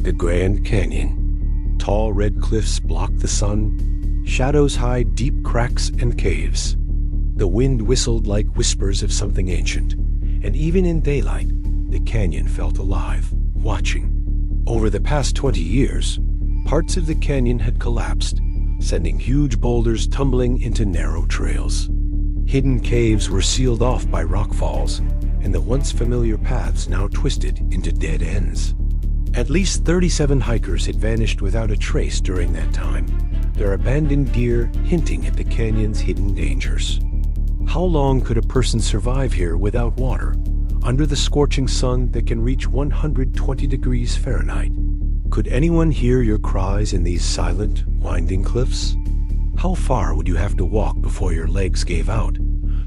The Grand Canyon. Tall red cliffs block the sun. Shadows hide deep cracks and caves. The wind whistled like whispers of something ancient, and even in daylight, the canyon felt alive, watching. Over the past 20 years, parts of the canyon had collapsed, sending huge boulders tumbling into narrow trails. Hidden caves were sealed off by rock falls, and the once familiar paths now twisted into dead ends. At least 37 hikers had vanished without a trace during that time, their abandoned gear hinting at the canyon's hidden dangers. How long could a person survive here without water, under the scorching sun that can reach 120 degrees Fahrenheit? Could anyone hear your cries in these silent, winding cliffs? How far would you have to walk before your legs gave out,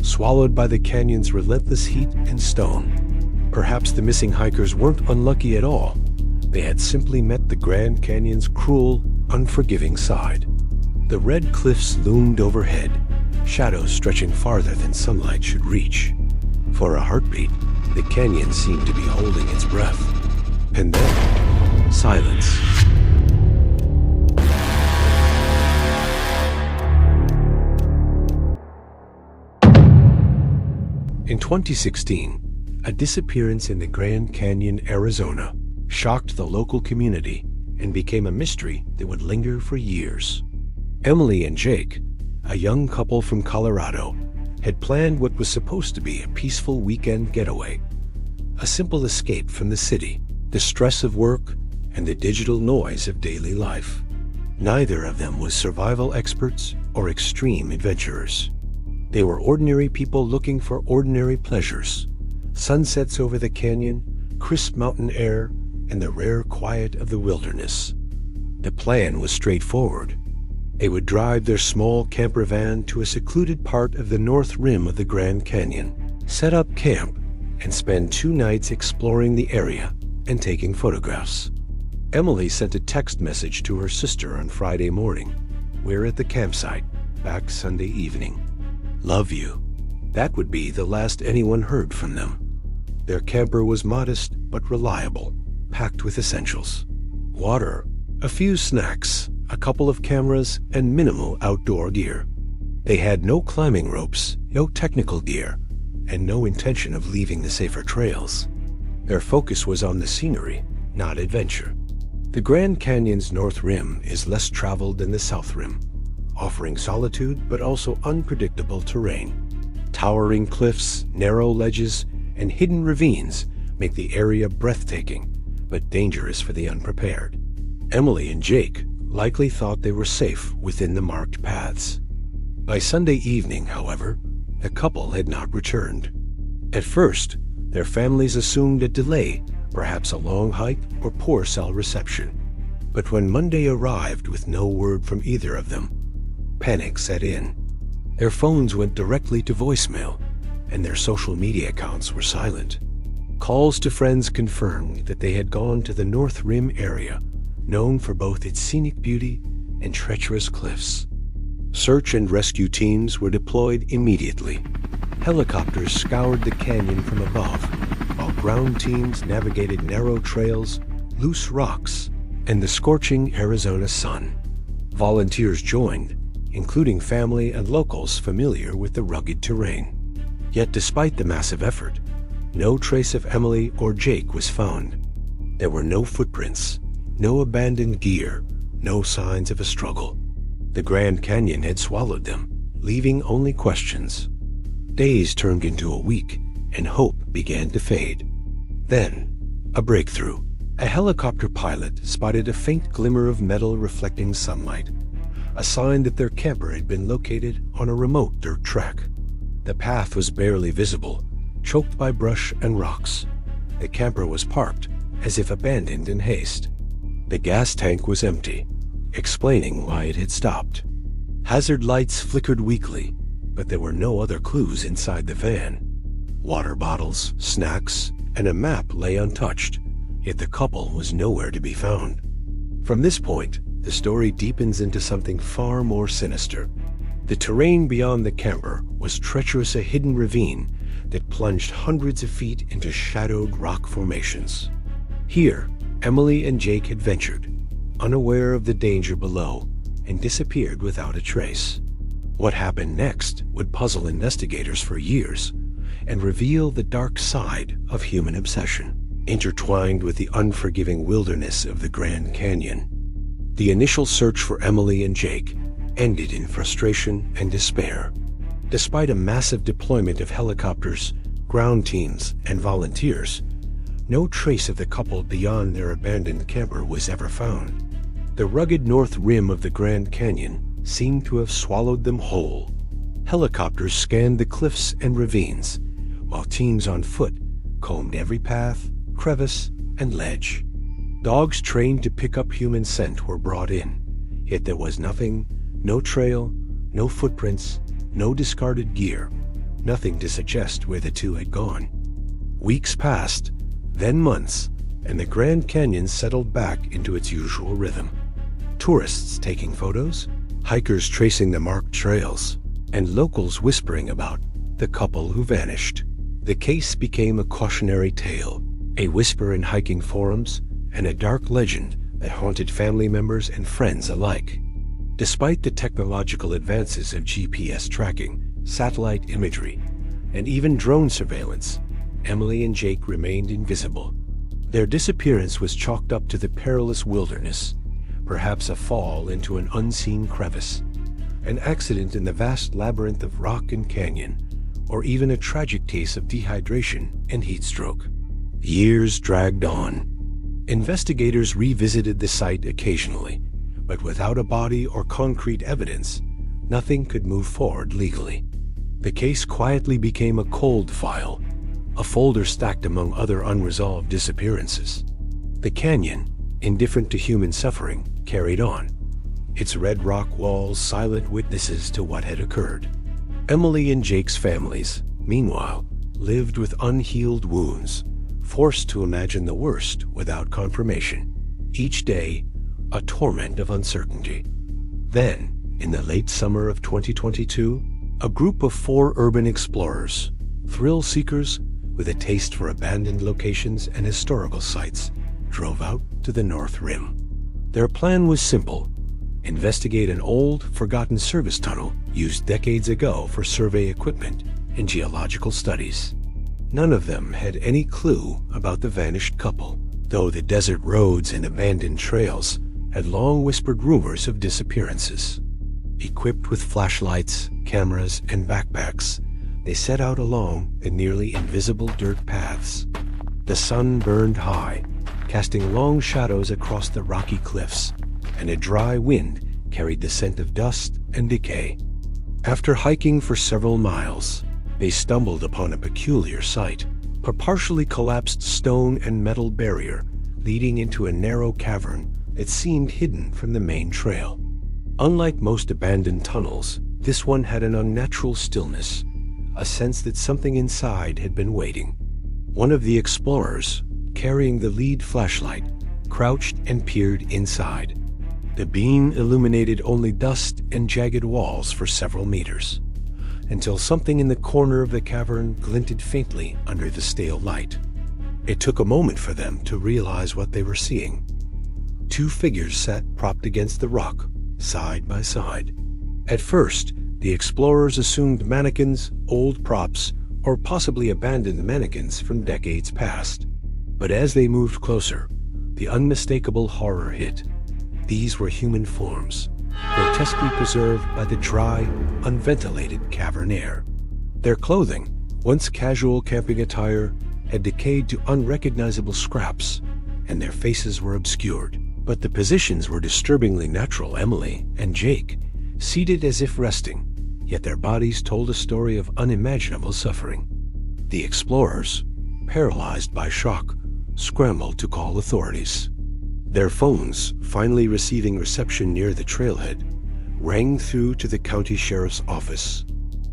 swallowed by the canyon's relentless heat and stone? Perhaps the missing hikers weren't unlucky at all. They had simply met the Grand Canyon's cruel, unforgiving side. The red cliffs loomed overhead, shadows stretching farther than sunlight should reach. For a heartbeat, the canyon seemed to be holding its breath. And then, silence. In 2016, a disappearance in the Grand Canyon, Arizona, shocked the local community and became a mystery that would linger for years. Emily and Jake, a young couple from Colorado, had planned what was supposed to be a peaceful weekend getaway. A simple escape from the city, the stress of work, and the digital noise of daily life. Neither of them was survival experts or extreme adventurers. They were ordinary people looking for ordinary pleasures. Sunsets over the canyon, crisp mountain air, and the rare quiet of the wilderness. The plan was straightforward. They would drive their small camper van to a secluded part of the north rim of the Grand Canyon, set up camp, and spend 2 nights exploring the area and taking photographs. Emily sent a text message to her sister on Friday morning. "We're at the campsite, back Sunday evening. Love you." That would be the last anyone heard from them. Their camper was modest but reliable, packed with essentials. Water, a few snacks, a couple of cameras, and minimal outdoor gear. They had no climbing ropes, no technical gear, and no intention of leaving the safer trails. Their focus was on the scenery, not adventure. The Grand Canyon's north rim is less traveled than the south rim, offering solitude but also unpredictable terrain. Towering cliffs, narrow ledges, and hidden ravines make the area breathtaking, but dangerous for the unprepared. Emily and Jake likely thought they were safe within the marked paths. By Sunday evening, however, the couple had not returned. At first, their families assumed a delay, perhaps a long hike or poor cell reception. But when Monday arrived with no word from either of them, panic set in. Their phones went directly to voicemail, and their social media accounts were silent. Calls to friends confirmed that they had gone to the North Rim area, known for both its scenic beauty and treacherous cliffs. Search and rescue teams were deployed immediately. Helicopters scoured the canyon from above, while ground teams navigated narrow trails, loose rocks, and the scorching Arizona sun. Volunteers joined, including family and locals familiar with the rugged terrain. Yet despite the massive effort, no trace of Emily or Jake was found. There were no footprints, no abandoned gear, no signs of a struggle. The Grand Canyon had swallowed them, leaving only questions. Days turned into a week, and hope began to fade. Then, a breakthrough. A helicopter pilot spotted a faint glimmer of metal reflecting sunlight, a sign that their camper had been located on a remote dirt track. The path was barely visible, choked by brush and rocks. The camper was parked, as if abandoned in haste. The gas tank was empty, explaining why it had stopped. Hazard lights flickered weakly, but there were no other clues inside the van. Water bottles, snacks, and a map lay untouched, yet the couple was nowhere to be found. From this point, the story deepens into something far more sinister. The terrain beyond the camper was treacherous, a hidden ravine that plunged hundreds of feet into shadowed rock formations. Here, Emily and Jake had ventured, unaware of the danger below, and disappeared without a trace. What happened next would puzzle investigators for years and reveal the dark side of human obsession, intertwined with the unforgiving wilderness of the Grand Canyon. The initial search for Emily and Jake ended in frustration and despair. Despite a massive deployment of helicopters, ground teams, and volunteers, no trace of the couple beyond their abandoned camper was ever found. The rugged north rim of the Grand Canyon seemed to have swallowed them whole. Helicopters scanned the cliffs and ravines, while teams on foot combed every path, crevice, and ledge. Dogs trained to pick up human scent were brought in, yet there was nothing, no trail, no footprints, no discarded gear, nothing to suggest where the two had gone. Weeks passed, then months, and the Grand Canyon settled back into its usual rhythm. Tourists taking photos, hikers tracing the marked trails, and locals whispering about the couple who vanished. The case became a cautionary tale, a whisper in hiking forums, and a dark legend that haunted family members and friends alike. Despite the technological advances of GPS tracking, satellite imagery, and even drone surveillance, Emily and Jake remained invisible. Their disappearance was chalked up to the perilous wilderness, perhaps a fall into an unseen crevice, an accident in the vast labyrinth of rock and canyon, or even a tragic case of dehydration and heat stroke. Years dragged on. Investigators revisited the site occasionally, but without a body or concrete evidence, nothing could move forward legally. The case quietly became a cold file, a folder stacked among other unresolved disappearances. The canyon, indifferent to human suffering, carried on, its red rock walls silent witnesses to what had occurred. Emily and Jake's families, meanwhile, lived with unhealed wounds, forced to imagine the worst without confirmation. Each day, a torment of uncertainty. Then, in the late summer of 2022, a group of 4 urban explorers, thrill seekers with a taste for abandoned locations and historical sites, drove out to the North Rim. Their plan was simple: investigate an old, forgotten service tunnel used decades ago for survey equipment and geological studies. None of them had any clue about the vanished couple, though the desert roads and abandoned trails had long whispered rumors of disappearances. Equipped with flashlights, cameras, and backpacks, they set out along the nearly invisible dirt paths. The sun burned high, casting long shadows across the rocky cliffs, and a dry wind carried the scent of dust and decay. After hiking for several miles, they stumbled upon a peculiar sight, a partially collapsed stone and metal barrier leading into a narrow cavern that seemed hidden from the main trail. Unlike most abandoned tunnels, this one had an unnatural stillness, a sense that something inside had been waiting. One of the explorers, carrying the lead flashlight, crouched and peered inside. The beam illuminated only dust and jagged walls for several meters, until something in the corner of the cavern glinted faintly under the stale light. It took a moment for them to realize what they were seeing. 2 figures sat propped against the rock, side by side. At first, the explorers assumed mannequins, old props, or possibly abandoned mannequins from decades past. But as they moved closer, the unmistakable horror hit. These were human forms, grotesquely preserved by the dry, unventilated cavern air. Their clothing, once casual camping attire, had decayed to unrecognizable scraps, and their faces were obscured. But the positions were disturbingly natural. Emily and Jake, seated as if resting, yet their bodies told a story of unimaginable suffering. The explorers, paralyzed by shock, scrambled to call authorities. Their phones, finally receiving reception near the trailhead, rang through to the county sheriff's office.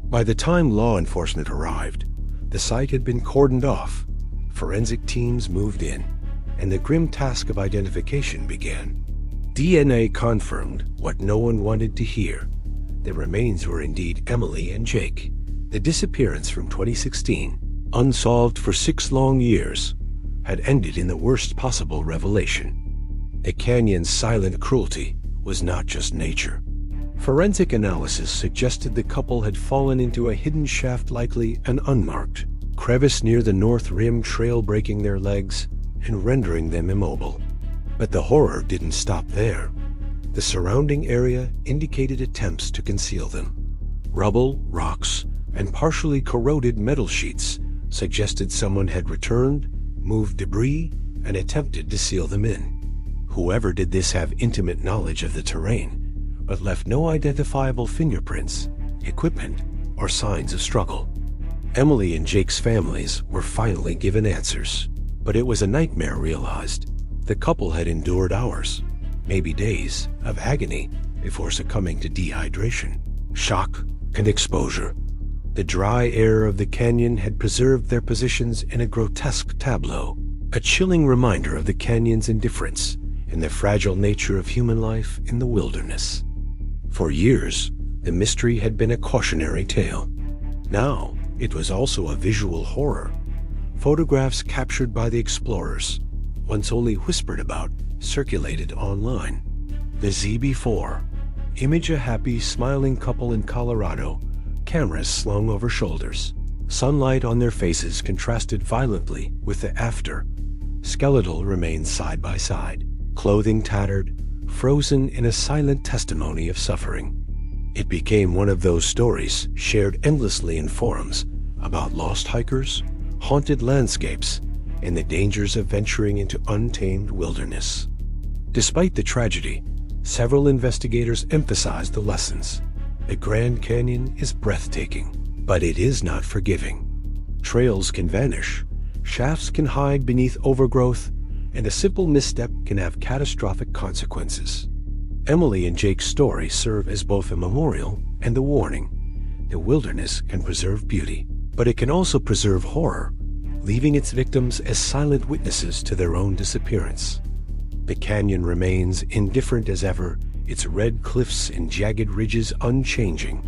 By the time law enforcement arrived, the site had been cordoned off, forensic teams moved in, and the grim task of identification began. DNA confirmed what no one wanted to hear. The remains were indeed Emily and Jake. The disappearance from 2016, unsolved for 6 long years, had ended in the worst possible revelation. The canyon's silent cruelty was not just nature. Forensic analysis suggested the couple had fallen into a hidden shaft, likely an unmarked crevice near the north rim, trail breaking their legs and rendering them immobile. But the horror didn't stop there. The surrounding area indicated attempts to conceal them. Rubble, rocks, and partially corroded metal sheets suggested someone had returned, moved debris, and attempted to seal them in. Whoever did this had intimate knowledge of the terrain, but left no identifiable fingerprints, equipment, or signs of struggle. Emily and Jake's families were finally given answers, but it was a nightmare realized. The couple had endured hours, maybe days, of agony before succumbing to dehydration, shock, and exposure. The dry air of the canyon had preserved their positions in a grotesque tableau, a chilling reminder of the canyon's indifference and the fragile nature of human life in the wilderness. For years, the mystery had been a cautionary tale. Now, it was also a visual horror. Photographs captured by the explorers, once only whispered about, circulated online. The ZB4 image a happy, smiling couple in Colorado, cameras slung over shoulders. Sunlight on their faces contrasted violently with the after. Skeletal remains side by side, clothing tattered, frozen in a silent testimony of suffering. It became one of those stories shared endlessly in forums about lost hikers, haunted landscapes, and the dangers of venturing into untamed wilderness. Despite the tragedy, several investigators emphasized the lessons. The Grand Canyon is breathtaking, but it is not forgiving. Trails can vanish, shafts can hide beneath overgrowth, and a simple misstep can have catastrophic consequences. Emily and Jake's story serve as both a memorial and a warning. The wilderness can preserve beauty, but it can also preserve horror, leaving its victims as silent witnesses to their own disappearance. The canyon remains indifferent as ever, its red cliffs and jagged ridges unchanging.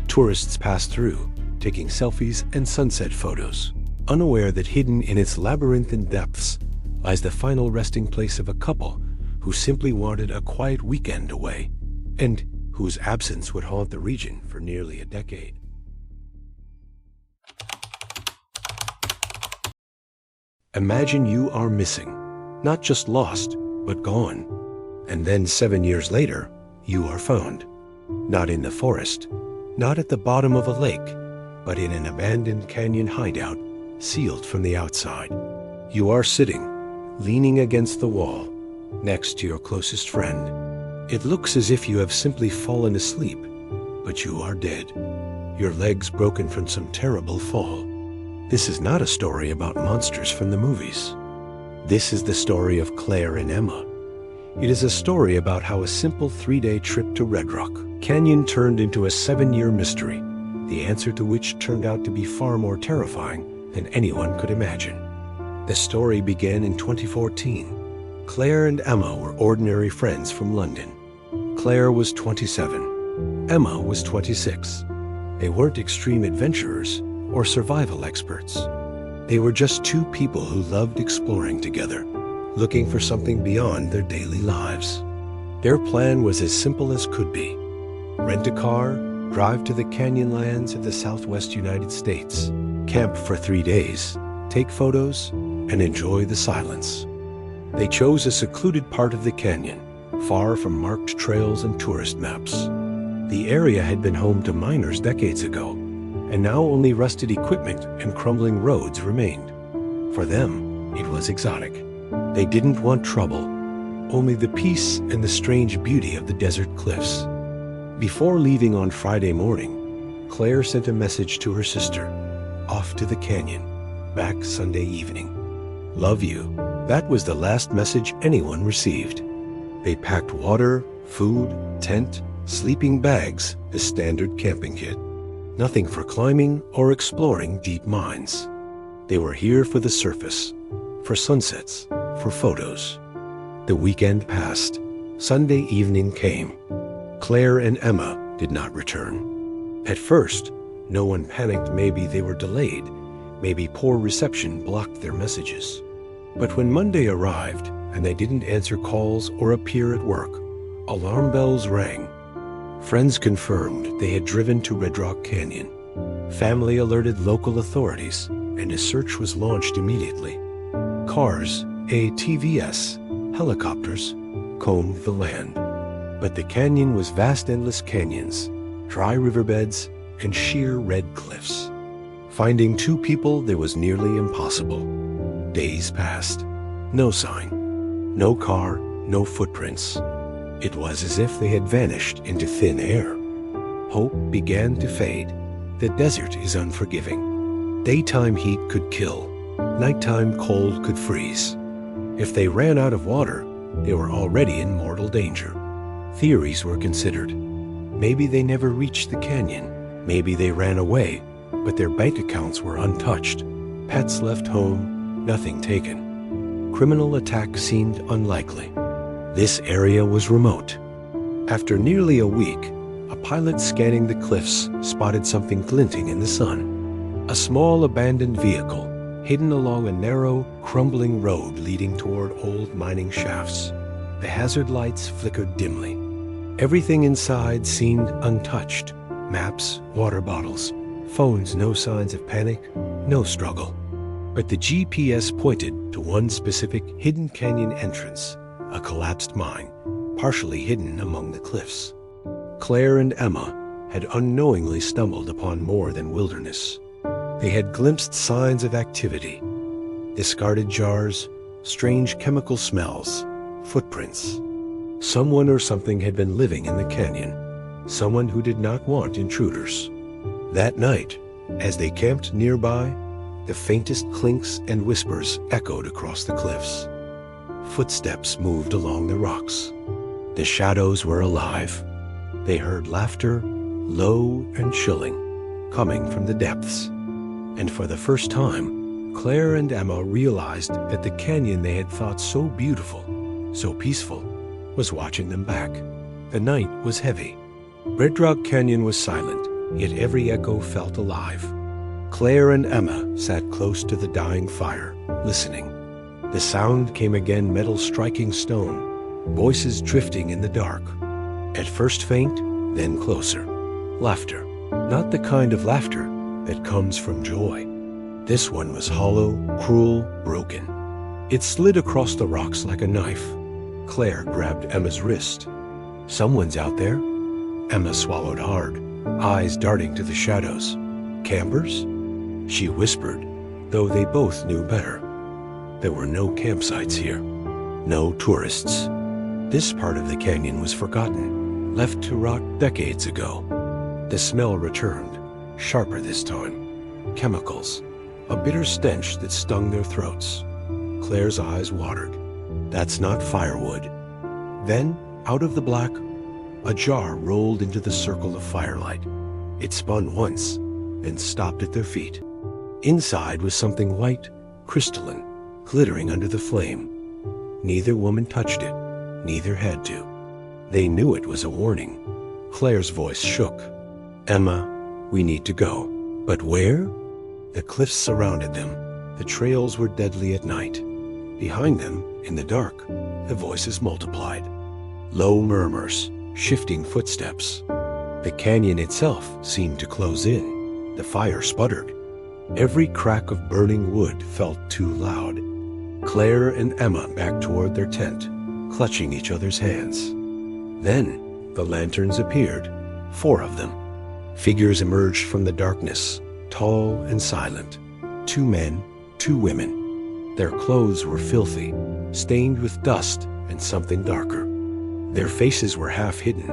Tourists pass through, taking selfies and sunset photos, unaware that hidden in its labyrinthine depths lies the final resting place of a couple who simply wanted a quiet weekend away, and whose absence would haunt the region for nearly a decade. Imagine you are missing, not just lost, but gone. And then 7 years later, you are found. Not in the forest, not at the bottom of a lake, but in an abandoned canyon hideout, sealed from the outside. You are sitting, leaning against the wall, next to your closest friend. It looks as if you have simply fallen asleep, but you are dead, your legs broken from some terrible fall. This is not a story about monsters from the movies. This is the story of Claire and Emma. It is a story about how a simple 3-day trip to Red Rock Canyon turned into a 7-year mystery, the answer to which turned out to be far more terrifying than anyone could imagine. The story began in 2014. Claire and Emma were ordinary friends from London. Claire was 27. Emma was 26. They weren't extreme adventurers or survival experts. They were just two people who loved exploring together, looking for something beyond their daily lives. Their plan was as simple as could be. Rent a car, drive to the canyonlands of the southwest United States, camp for 3 days, take photos, and enjoy the silence. They chose a secluded part of the canyon, far from marked trails and tourist maps. The area had been home to miners decades ago, and now only rusted equipment and crumbling roads remained. For them, it was exotic. They didn't want trouble, only the peace and the strange beauty of the desert cliffs. Before leaving on Friday morning, Claire sent a message to her sister, off to the canyon, back Sunday evening. Love you. That was the last message anyone received. They packed water, food, tent, sleeping bags, a standard camping kit. Nothing for climbing or exploring deep mines. They were here for the surface, for sunsets, for photos. The weekend passed. Sunday evening came. Claire and Emma did not return. At first, no one panicked maybe they were delayed, maybe poor reception blocked their messages. But when Monday arrived and they didn't answer calls or appear at work, alarm bells rang. Friends confirmed they had driven to Red Rock Canyon. Family alerted local authorities, and a search was launched immediately. Cars, ATVs, helicopters combed the land. But the canyon was vast, endless canyons, dry riverbeds, and sheer red cliffs. Finding two people there was nearly impossible. Days passed. No sign. No car, no footprints. It was as if they had vanished into thin air. Hope began to fade. The desert is unforgiving. Daytime heat could kill. Nighttime cold could freeze. If they ran out of water, they were already in mortal danger. Theories were considered. Maybe they never reached the canyon. Maybe they ran away, but their bank accounts were untouched. Pets left home, nothing taken. Criminal attack seemed unlikely. This area was remote. After nearly a week, a pilot scanning the cliffs spotted something glinting in the sun. A small abandoned vehicle, hidden along a narrow, crumbling road leading toward old mining shafts. The hazard lights flickered dimly. Everything inside seemed untouched. Maps, water bottles, phones, no signs of panic, no struggle. But the GPS pointed to one specific hidden canyon entrance, a collapsed mine, partially hidden among the cliffs. Claire and Emma had unknowingly stumbled upon more than wilderness. They had glimpsed signs of activity, discarded jars, strange chemical smells, footprints. Someone or something had been living in the canyon, someone who did not want intruders. That night, as they camped nearby, the faintest clinks and whispers echoed across the cliffs. Footsteps moved along the rocks. The shadows were alive. They heard laughter, low and chilling, coming from the depths. And for the first time, Claire and Emma realized that the canyon they had thought so beautiful, so peaceful, was watching them back. The night was heavy. Red Rock Canyon was silent, yet every echo felt alive. Claire and Emma sat close to the dying fire, listening. The sound came again, metal striking stone, voices drifting in the dark. At first faint, then closer. Laughter, not the kind of laughter that comes from joy. This one was hollow, cruel, broken. It slid across the rocks like a knife. Claire grabbed Emma's wrist. Someone's out there. Emma swallowed hard, eyes darting to the shadows. Campers? She whispered, though they both knew better. There were no campsites here, no tourists. This part of the canyon was forgotten, left to rot decades ago. The smell returned, sharper this time. Chemicals, a bitter stench that stung their throats. Claire's eyes watered. That's not firewood. Then, out of the black, a jar rolled into the circle of firelight. It spun once, then stopped at their feet. Inside was something white, crystalline, glittering under the flame. Neither woman touched it, neither had to. They knew it was a warning. Claire's voice shook. Emma, we need to go. But where? The cliffs surrounded them. The trails were deadly at night. Behind them, in the dark, the voices multiplied. Low murmurs, shifting footsteps. The canyon itself seemed to close in. The fire sputtered. Every crack of burning wood felt too loud. Claire and Emma backed toward their tent, clutching each other's hands. Then the lanterns appeared, 4 of them. Figures emerged from the darkness, tall and silent. 2 men, 2 women. Their clothes were filthy, stained with dust and something darker. Their faces were half hidden,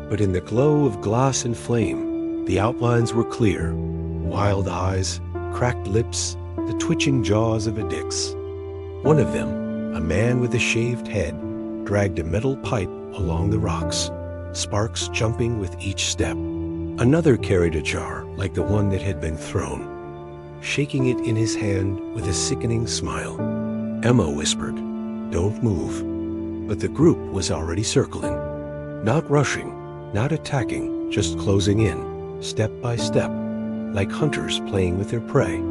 but in the glow of glass and flame, the outlines were clear. Wild eyes, cracked lips, the twitching jaws of a Dix. One of them, a man with a shaved head, dragged a metal pipe along the rocks, sparks jumping with each step. Another carried a jar like the one that had been thrown, shaking it in his hand with a sickening smile. Emma whispered, "Don't move." But the group was already circling. Not rushing, not attacking, just closing in, step by step, like hunters playing with their prey.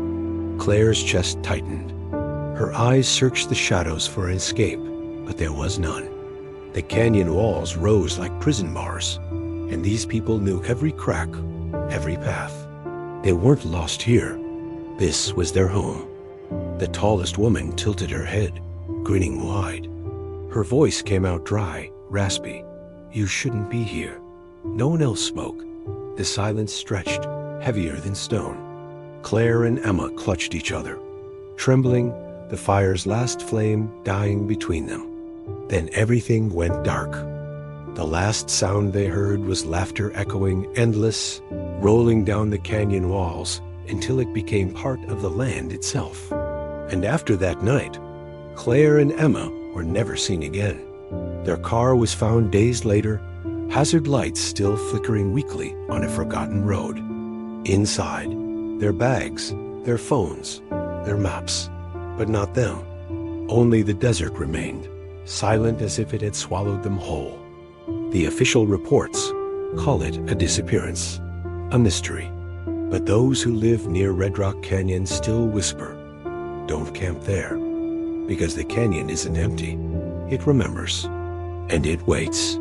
Claire's chest tightened. Her eyes searched the shadows for an escape, but there was none. The canyon walls rose like prison bars, and these people knew every crack, every path. They weren't lost here. This was their home. The tallest woman tilted her head, grinning wide. Her voice came out dry, raspy. "You shouldn't be here." No one else spoke. The silence stretched, heavier than stone. Claire and Emma clutched each other, trembling, the fire's last flame dying between them. Then everything went dark. The last sound they heard was laughter echoing endless, rolling down the canyon walls until it became part of the land itself. And after that night, Claire and Emma were never seen again. Their car was found days later, hazard lights still flickering weakly on a forgotten road. Inside, their bags, their phones, their maps, but not them. Only the desert remained, silent as if it had swallowed them whole. The official reports call it a disappearance, a mystery. But those who live near Red Rock Canyon still whisper, "Don't camp there," because the canyon isn't empty. It remembers, and it waits.